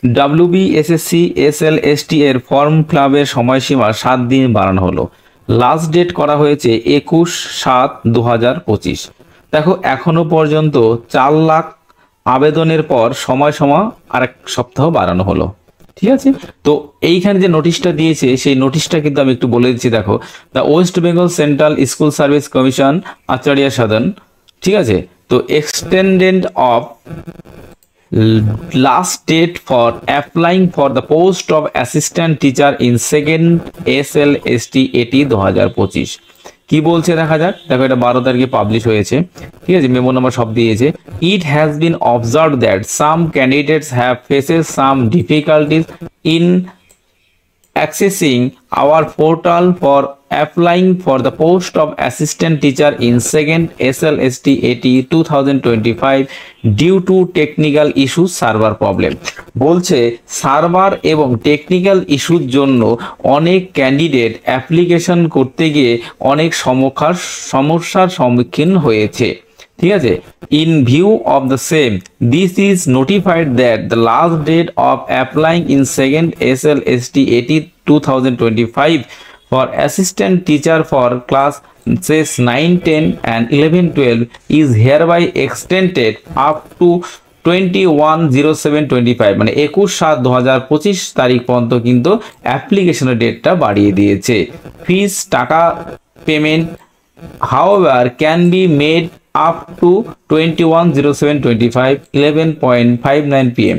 WBSSC SLST এর form ক্লাবের সময়সীমা 7 দিন বাড়ানো হলো। লাস্ট ডেট করা হয়েছে 21/7/2025। দেখো এখনো পর্যন্ত 4 লাখ আবেদনের পর সময়সীমা আরেক সপ্তাহ বাড়ানো হলো। ঠিক আছে, তো এইখানে যে নোটিশটা দিয়েছে সেই নোটিশটা কিন্তু আমি একটু বলে দিচ্ছি। দেখো, the West Bengal Central School Service Commission Acharya Sadan, ঠিক আছে, তো extended of last date for applying for the post of assistant teacher in second SLST 2025। কি বলছে দেখা যাক। দেখো এটা 12 তারিখে পাবলিশ হয়েছে, ঠিক আছে, মেমো নাম্বার সব দিয়েছে। It has been observed that some candidates have faces some difficulties in accessing our portal for applying for the post of assistant teacher in second SLST 2025 due to technical issues server problem। বলছে server এবং technical ইস্যুর জন্য অনেক candidate application করতে গিয়ে অনেক সমস্যার সম্মুখীন হয়েছে। ঠিক আছে, in view of the same this is notified that the last date of applying in second SLST 2025 for assistant teacher for classes 9, 10 and 11, 12 is hereby extended up to 21/07/25, মানে 21/7/2025 তারিখ পর্যন্ত কিন্তু অ্যাপ্লিকেশনের ডেটটা বাড়িয়ে দিয়েছে। ফিস টাকা payment however can be made up to 21/07/25 11:59 PM,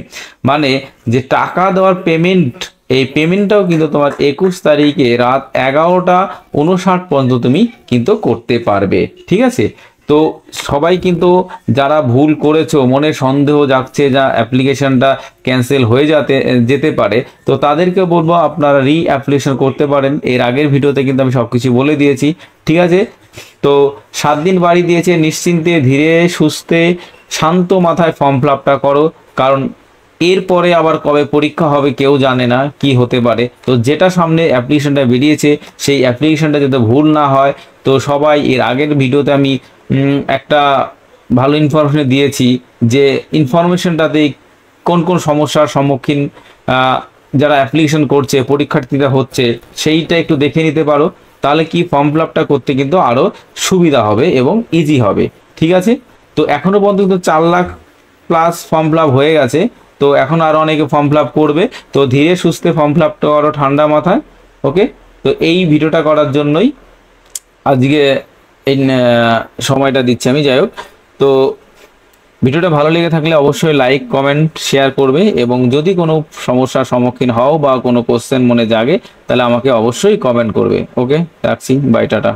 মানে যে টাকা দেওয়ার পেমেন্ট, এই পেমেন্টটাও কিন্তু তোমার 21 তারিখে রাত 11:59 পর্যন্ত তুমি কিন্তু করতে পারবে। ঠিক আছে, তো সবাই কিন্তু যারা ভুল করেছো, মনে সন্দেহ জাগছে যা অ্যাপ্লিকেশনটা ক্যান্সেল হয়ে যেতে পারে, তো তাদেরকে বলবো আপনারা অ্যাপ্লিকেশন করতে পারেন। এর আগের ভিডিওতে কিন্তু আমি সবকিছু বলে দিয়েছি। ঠিক আছে, তো 7 দিন বাড়ি দিয়েছে। নিশ্চিন্তে ধীরে সুস্থে শান্ত মাথায় ফর্ম ফিল আপটা করো, কারণ এরপরে আবার কবে পরীক্ষা হবে কেউ জানে না, কি হতে পারে। তো যেটা সামনে অ্যাপ্লিকেশনটা বেরিয়েছে সেই অ্যাপ্লিকেশনটা যাতে ভুল না হয়, তো সবাই এর আগের ভিডিওতে আমি একটা ভালো ইনফরমেশন দিয়েছি যে ইনফরমেশনটাতে কোন কোন সমস্যার সম্মুখীন যারা অ্যাপ্লিকেশন করছে, পরীক্ষার্থীরা হচ্ছে, সেইটা একটু দেখে নিতে পারো। তাহলে কি ফর্ম ফিল আপটা করতে কিন্তু আরও সুবিধা হবে এবং ইজি হবে। ঠিক আছে, তো এখনও পর্যন্ত কিন্তু 4 lakh plus form fill up হয়ে গেছে, তো এখন আরও অনেকে ফর্ম ফিল আপ করবে। তো ধীরে সুস্থে ফর্ম ফিল আপটা আরও ঠান্ডা মাথায়। ওকে, তো এই ভিডিওটা করার জন্যই আজকে এই সময়টা দিচ্ছি আমি। যাই হোক, তো ভিডিওটা ভালো লেগে থাকলে অবশ্যই লাইক, কমেন্ট, শেয়ার করবে এবং যদি কোনো সমস্যার সম্মুখীন হও বা কোনো কোশ্চেন মনে জাগে তাহলে আমাকে অবশ্যই কমেন্ট করবে। ওকে, রাখছি, বাই, টাটা।